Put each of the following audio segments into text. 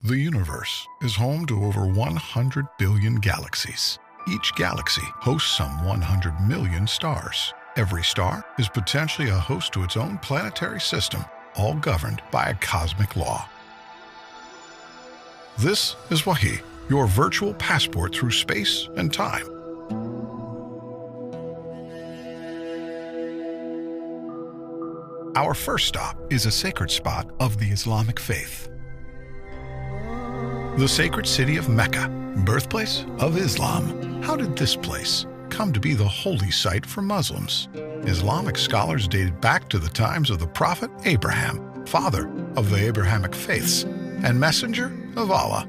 The universe is home to over 100 billion galaxies. Each galaxy hosts some 100 million stars. Every star is potentially a host to its own planetary system, all governed by a cosmic law. This is Wahi, your virtual passport through space and time. Our first stop is a sacred spot of the Islamic faith. The sacred city of Mecca, birthplace of Islam. How did this place come to be the holy site for Muslims? Islamic scholars dated back to the times of the Prophet Abraham, father of the Abrahamic faiths, and messenger of Allah.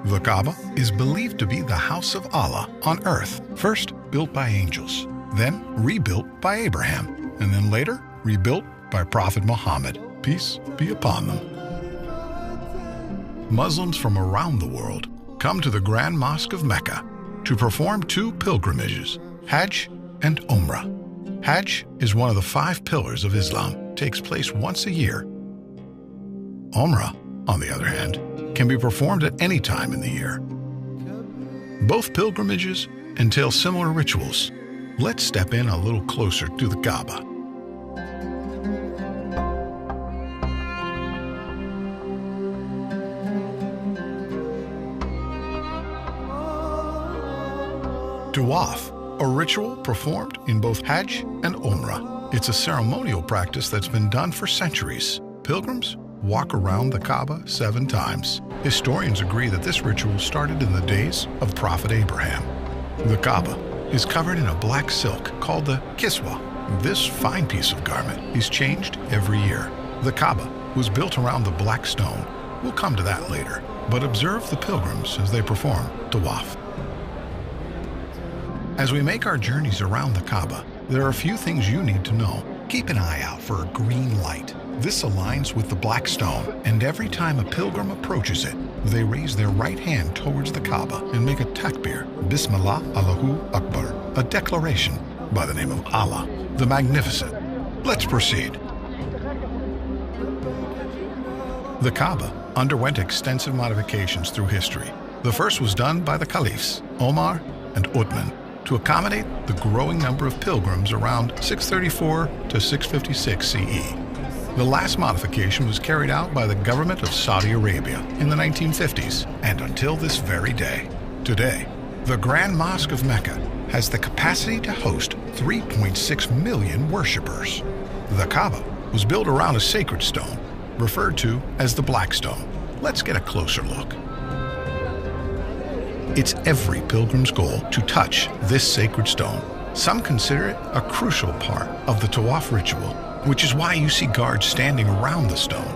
The Kaaba is believed to be the house of Allah on earth, first built by angels, then rebuilt by Abraham, and then later rebuilt by Prophet Muhammad, peace be upon them. Muslims from around the world come to the Grand Mosque of Mecca to perform two pilgrimages, Hajj and Umrah. Hajj is one of the 5 pillars of Islam, takes place once a year. Umrah, on the other hand, can be performed at any time in the year. Both pilgrimages entail similar rituals. Let's step in a little closer to the Kaaba. Tawaf, a ritual performed in both Hajj and Umrah. It's a ceremonial practice that's been done for centuries. Pilgrims walk around the Kaaba 7 times. Historians agree that this ritual started in the days of Prophet Abraham. The Kaaba is covered in a black silk called the kiswa. This fine piece of garment is changed every year. The Kaaba was built around the black stone. We'll come to that later, but observe the pilgrims as they perform Tawaf. As we make our journeys around the Kaaba, there are a few things you need to know. Keep an eye out for a green light. This aligns with the black stone, and every time a pilgrim approaches it, they raise their right hand towards the Kaaba and make a takbir, Bismillah Allahu Akbar, a declaration by the name of Allah, the Magnificent. Let's proceed. The Kaaba underwent extensive modifications through history. The first was done by the caliphs, Omar and Uthman, to accommodate the growing number of pilgrims around 634 to 656 CE. The last modification was carried out by the government of Saudi Arabia in the 1950s and until this very day. Today, the Grand Mosque of Mecca has the capacity to host 3.6 million worshippers. The Kaaba was built around a sacred stone, referred to as the Black Stone. Let's get a closer look. It's every pilgrim's goal to touch this sacred stone. Some consider it a crucial part of the Tawaf ritual, which is why you see guards standing around the stone.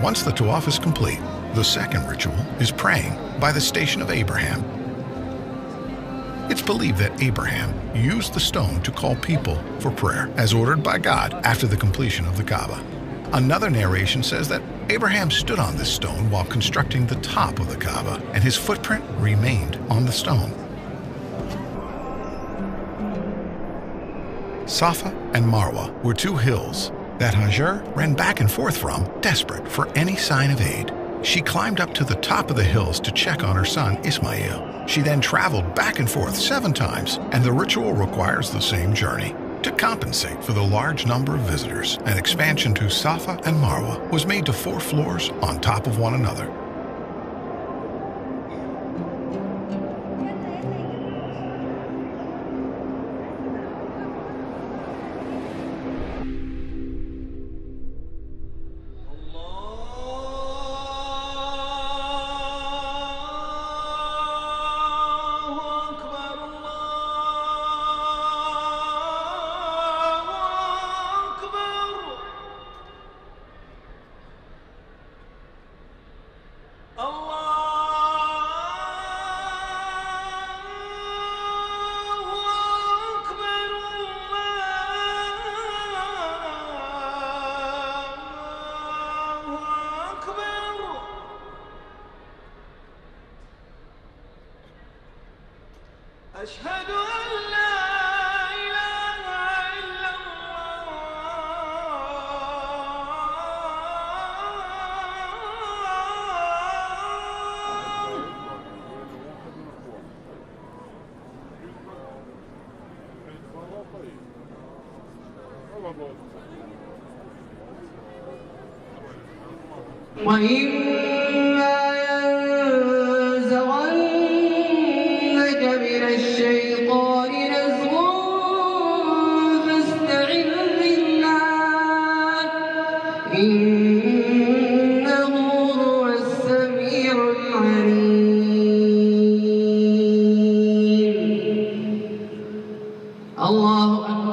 Once the Tawaf is complete, the second ritual is praying by the station of Abraham. It's believed that Abraham used the stone to call people for prayer, as ordered by God after the completion of the Kaaba. Another narration says that Abraham stood on this stone while constructing the top of the Kaaba, and his footprint remained on the stone. Safa and Marwa were 2 hills that Hajar ran back and forth from, desperate for any sign of aid. She climbed up to the top of the hills to check on her son Ismail. She then traveled back and forth 7 times, and the ritual requires the same journey. To compensate for the large number of visitors, an expansion to Safa and Marwa was made to 4 floors on top of one another. وإما ينزغنك من الشيطان نزغ فاستعذ بالله إنه هو السميع العليم. الله أكبر.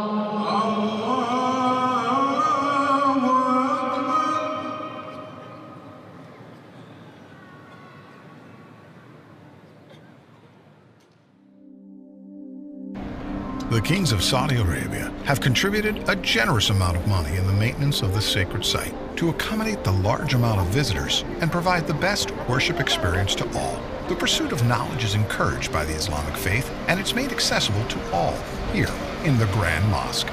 The kings of Saudi Arabia have contributed a generous amount of money in the maintenance of this sacred site to accommodate the large amount of visitors and provide the best worship experience to all. The pursuit of knowledge is encouraged by the Islamic faith, and it's made accessible to all here in the Grand Mosque.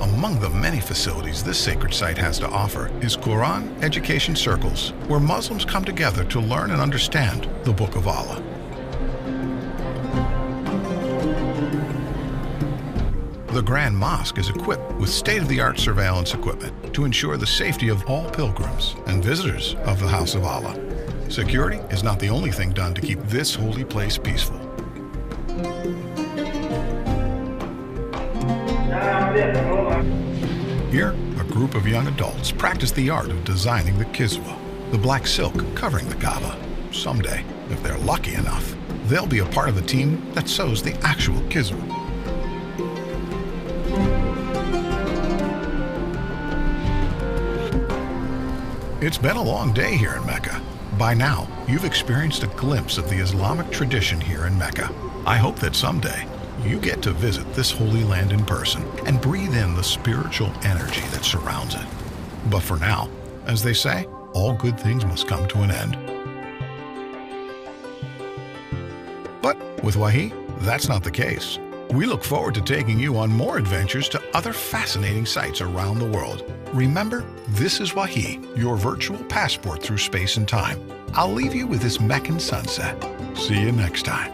Among the many facilities this sacred site has to offer is Quran education circles, where Muslims come together to learn and understand the Book of Allah. The Grand Mosque is equipped with state-of-the-art surveillance equipment to ensure the safety of all pilgrims and visitors of the House of Allah. Security is not the only thing done to keep this holy place peaceful. Here, a group of young adults practice the art of designing the kiswa, the black silk covering the Kaaba. Someday, if they're lucky enough, they'll be a part of the team that sews the actual kiswa. It's been a long day here in Mecca. By now, you've experienced a glimpse of the Islamic tradition here in Mecca. I hope that someday you get to visit this holy land in person and breathe in the spiritual energy that surrounds it. But for now, as they say, all good things must come to an end. But with Wahi, that's not the case. We look forward to taking you on more adventures to other fascinating sites around the world. Remember, this is Wahi, your virtual passport through space and time. I'll leave you with this Meccan sunset. See you next time.